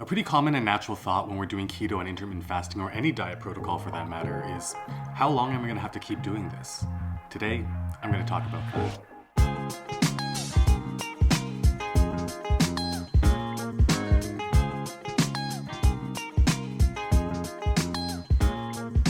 A pretty common and natural thought when we're doing keto and intermittent fasting, or any diet protocol for that matter, is how long am I going to have to keep doing this? Today, I'm going to talk about that.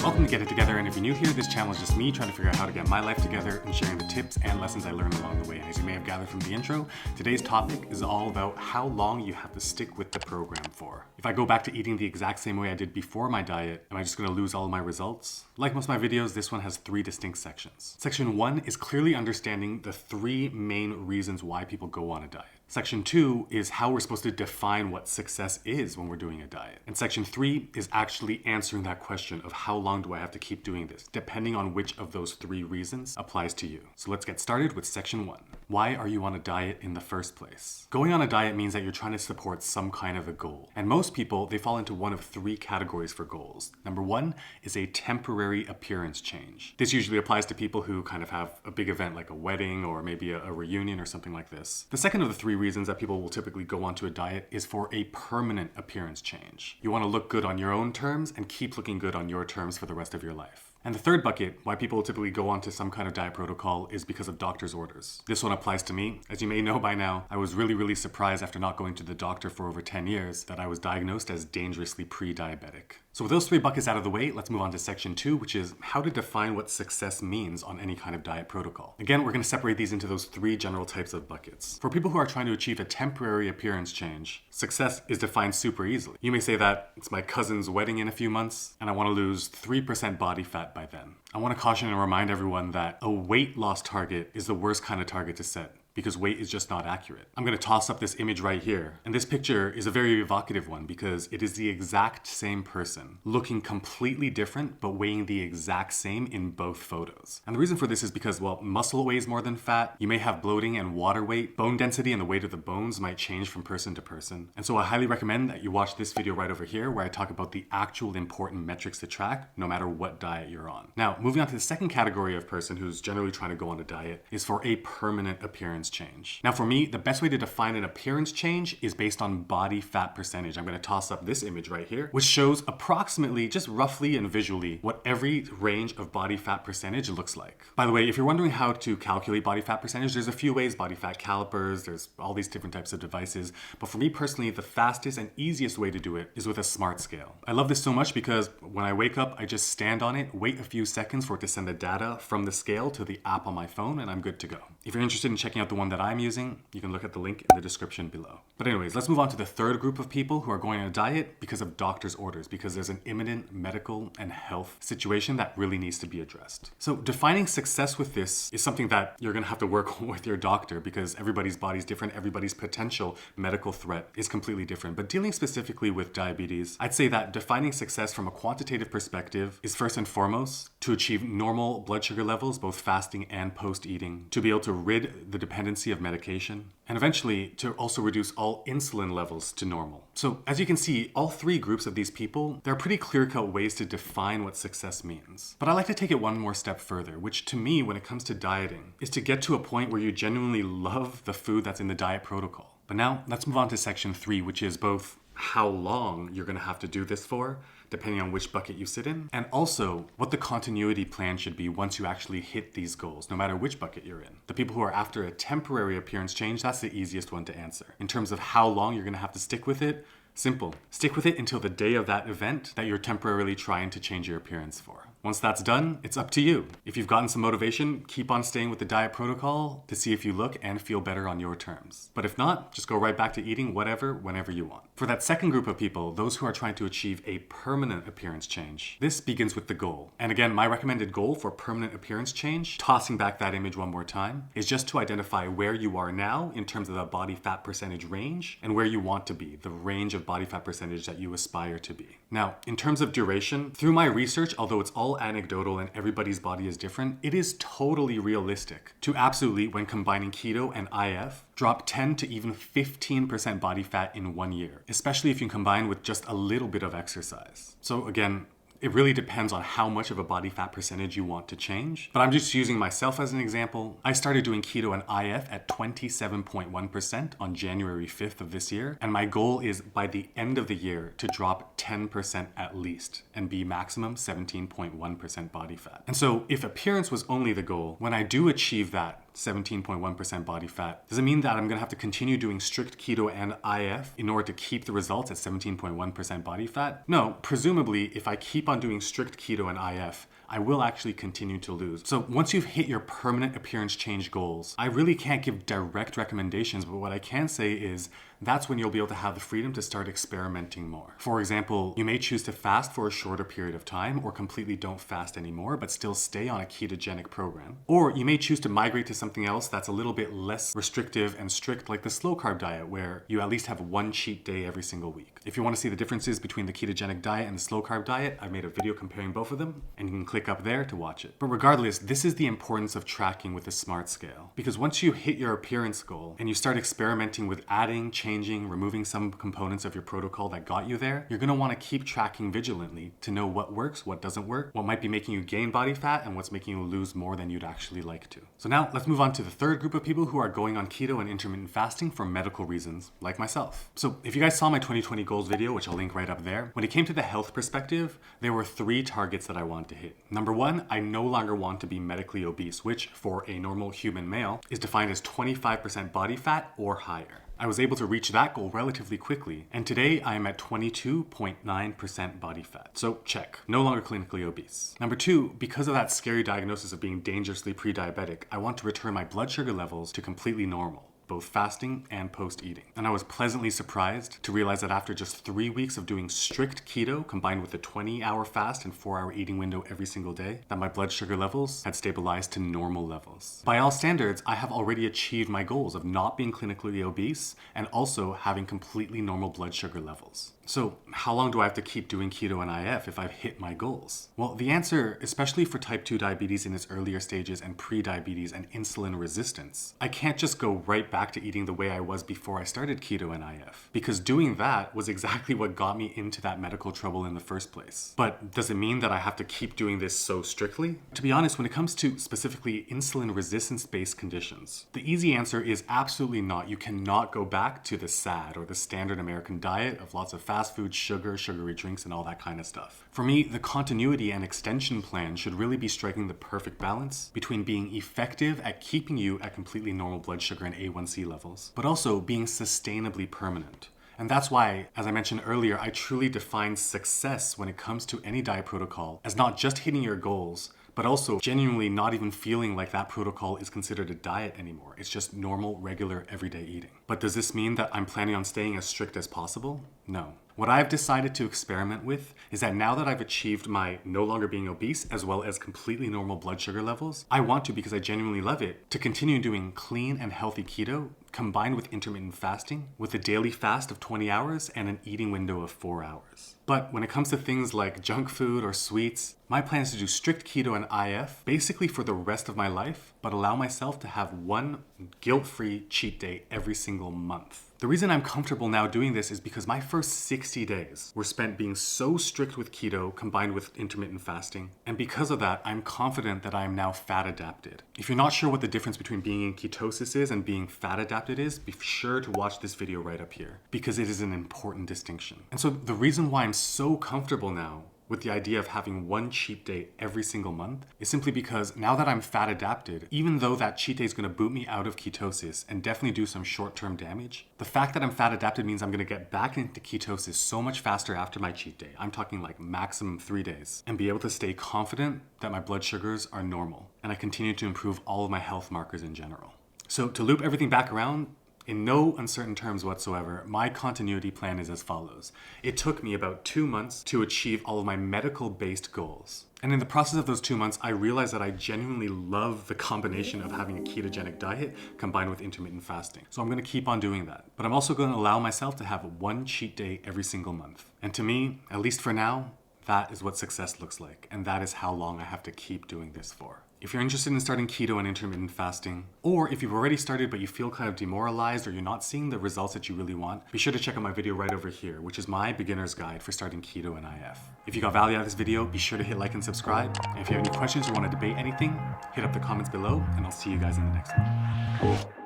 Welcome to Get It Together, and if you're new here, this channel is just me trying to figure out how to get my life together and sharing the tips and lessons I learned along the way. And as you may have gathered from the intro, today's topic is all about how long you have to stick with the program for. If I go back to eating the exact same way I did before my diet, am I just going to lose all of my results? Like most of my videos, this one has 3 distinct sections. Section 1 is clearly understanding the 3 main reasons why people go on a diet. Section 2 is how we're supposed to define what success is when we're doing a diet. And Section 3 is actually answering that question of how long do I have to keep doing this, depending on which of those 3 reasons applies to you. So let's get started with Section 1. Why are you on a diet in the first place? Going on a diet means that you're trying to support some kind of a goal. And most people, they fall into one of 3 categories for goals. Number 1 is a temporary appearance change. This usually applies to people who kind of have a big event like a wedding or maybe a reunion or something like this. The second of the 3 reasons that people will typically go onto a diet is for a permanent appearance change. You want to look good on your own terms and keep looking good on your terms for the rest of your life. And the third bucket, why people typically go onto some kind of diet protocol, is because of doctor's orders. This one applies to me. As you may know by now, I was really surprised after not going to the doctor for over 10 years that I was diagnosed as dangerously pre-diabetic. So with those 3 buckets out of the way, let's move on to Section 2, which is how to define what success means on any kind of diet protocol. Again, we're going to separate these into those 3 general types of buckets. For people who are trying to achieve a temporary appearance change, success is defined super easily. You may say that it's my cousin's wedding in a few months, and I want to lose 3% body fat by then. I want to caution and remind everyone that a weight loss target is the worst kind of target to set, because weight is just not accurate. I'm going to toss up this image right here. And this picture is a very evocative one because it is the exact same person looking completely different but weighing the exact same in both photos. And the reason for this is because, well, muscle weighs more than fat. You may have bloating and water weight. Bone density and the weight of the bones might change from person to person. And so I highly recommend that you watch this video right over here where I talk about the actual important metrics to track no matter what diet you're on. Now, moving on to the second category of person who's generally trying to go on a diet is for a permanent appearance change. Now for me, the best way to define an appearance change is based on body fat percentage. I'm going to toss up this image right here, which shows approximately, just roughly and visually, what every range of body fat percentage looks like. By the way, if you're wondering how to calculate body fat percentage, there's a few ways: body fat calipers, there's all these different types of devices. But for me personally, the fastest and easiest way to do it is with a smart scale. I love this so much because when I wake up, I just stand on it, wait a few seconds for it to send the data from the scale to the app on my phone, and I'm good to go. If you're interested in checking out the one that I'm using, you can look at the link in the description below. But anyways, let's move on to the third group of people who are going on a diet because of doctor's orders, because there's an imminent medical and health situation that really needs to be addressed. So defining success with this is something that you're going to have to work with your doctor because everybody's body's different, everybody's potential medical threat is completely different. But dealing specifically with diabetes, I'd say that defining success from a quantitative perspective is first and foremost to achieve normal blood sugar levels, both fasting and post-eating, to be able to rid the dependency of medication, and eventually to also reduce all insulin levels to normal. So as you can see, all 3 groups of these people, there are pretty clear-cut ways to define what success means. But I like to take it one more step further, which to me, when it comes to dieting, is to get to a point where you genuinely love the food that's in the diet protocol. But now let's move on to Section 3, which is both how long you're going to have to do this for, depending on which bucket you sit in, and also what the continuity plan should be once you actually hit these goals, no matter which bucket you're in. The people who are after a temporary appearance change, that's the easiest one to answer. In terms of how long you're going to have to stick with it, simple. Stick with it until the day of that event that you're temporarily trying to change your appearance for. Once that's done, it's up to you. If you've gotten some motivation, keep on staying with the diet protocol to see if you look and feel better on your terms. But if not, just go right back to eating whatever, whenever you want. For that second group of people, those who are trying to achieve a permanent appearance change, this begins with the goal. And again, my recommended goal for permanent appearance change, tossing back that image one more time, is just to identify where you are now in terms of the body fat percentage range and where you want to be, the range of body fat percentage that you aspire to be. Now, in terms of duration, through my research, although it's all anecdotal and everybody's body is different, it is totally realistic to absolutely, when combining keto and IF, drop 10 to even 15% body fat in 1 year, especially if you combine with just a little bit of exercise. So again, It really depends on how much of a body fat percentage you want to change. But I'm just using myself as an example. I started doing keto and IF at 27.1% on January 5th of this year. And my goal is by the end of the year to drop 10% at least and be maximum 17.1% body fat. And so if appearance was only the goal, when I do achieve that 17.1% body fat, does it mean that I'm gonna have to continue doing strict keto and IF in order to keep the results at 17.1% body fat? No, presumably if I keep on doing strict keto and IF, I will actually continue to lose. So once you've hit your permanent appearance change goals, I really can't give direct recommendations, but what I can say is that's when you'll be able to have the freedom to start experimenting more. For example, you may choose to fast for a shorter period of time or completely don't fast anymore, but still stay on a ketogenic program. Or you may choose to migrate to something else that's a little bit less restrictive and strict, like the slow carb diet, where you at least have one cheat day every single week. If you want to see the differences between the ketogenic diet and the slow carb diet, I've made a video comparing both of them, and you can click up there to watch it. But regardless, this is the importance of tracking with a smart scale. Because once you hit your appearance goal and you start experimenting with adding, changing, removing some components of your protocol that got you there, you're going to want to keep tracking vigilantly to know what works, what doesn't work, what might be making you gain body fat, and what's making you lose more than you'd actually like to. So now let's move on to the third group of people who are going on keto and intermittent fasting for medical reasons, like myself. So if you guys saw my 2020 goals video, which I'll link right up there, when it came to the health perspective, there were 3 targets that I wanted to hit. Number 1, I no longer want to be medically obese, which for a normal human male is defined as 25% body fat or higher. I was able to reach that goal relatively quickly, and today I am at 22.9% body fat. So check, no longer clinically obese. Number 2, because of that scary diagnosis of being dangerously pre-diabetic, I want to return my blood sugar levels to completely normal, both fasting and post-eating. And I was pleasantly surprised to realize that after just 3 weeks of doing strict keto combined with a 20-hour fast and 4-hour eating window every single day, that my blood sugar levels had stabilized to normal levels. By all standards, I have already achieved my goals of not being clinically obese and also having completely normal blood sugar levels. So how long do I have to keep doing keto and IF if I've hit my goals? Well, the answer, especially for type 2 diabetes in its earlier stages and pre-diabetes and insulin resistance, I can't just go right back to eating the way I was before I started keto and IF, because doing that was exactly what got me into that medical trouble in the first place. But does it mean that I have to keep doing this so strictly? To be honest, when it comes to specifically insulin resistance-based conditions, the easy answer is absolutely not. You cannot go back to the SAD or the standard American diet of lots of fast food, sugar, sugary drinks, and all that kind of stuff. For me, the continuity and extension plan should really be striking the perfect balance between being effective at keeping you at completely normal blood sugar and A1C levels, but also being sustainably permanent. And that's why, as I mentioned earlier, I truly define success when it comes to any diet protocol as not just hitting your goals, but also genuinely not even feeling like that protocol is considered a diet anymore. It's just normal, regular, everyday eating. But does this mean that I'm planning on staying as strict as possible? No. What I've decided to experiment with is that now that I've achieved my no longer being obese as well as completely normal blood sugar levels, I want to, because I genuinely love it, to continue doing clean and healthy keto combined with intermittent fasting with a daily fast of 20 hours and an eating window of 4 hours. But when it comes to things like junk food or sweets, my plan is to do strict keto and IF basically for the rest of my life, but allow myself to have one guilt-free cheat day every single month. The reason I'm comfortable now doing this is because my first 60 days were spent being so strict with keto combined with intermittent fasting. And because of that, I'm confident that I am now fat adapted. If you're not sure what the difference between being in ketosis is and being fat adapted is, be sure to watch this video right up here because it is an important distinction. And so the reason why I'm so comfortable now with the idea of having one cheat day every single month is simply because now that I'm fat adapted, even though that cheat day is going to boot me out of ketosis and definitely do some short-term damage, the fact that I'm fat adapted means I'm going to get back into ketosis so much faster after my cheat day. I'm talking like maximum 3 days, and be able to stay confident that my blood sugars are normal and I continue to improve all of my health markers in general. So to loop everything back around, in no uncertain terms whatsoever, my continuity plan is as follows. It took me about 2 months to achieve all of my medical-based goals. And in the process of those 2 months, I realized that I genuinely love the combination of having a ketogenic diet combined with intermittent fasting. So I'm going to keep on doing that. But I'm also going to allow myself to have one cheat day every single month. And to me, at least for now, that is what success looks like. And that is how long I have to keep doing this for. If you're interested in starting keto and intermittent fasting, or if you've already started but you feel kind of demoralized or you're not seeing the results that you really want, be sure to check out my video right over here, which is my beginner's guide for starting keto and IF. If you got value out of this video, be sure to hit like and subscribe. And if you have any questions or want to debate anything, hit up the comments below, and I'll see you guys in the next one.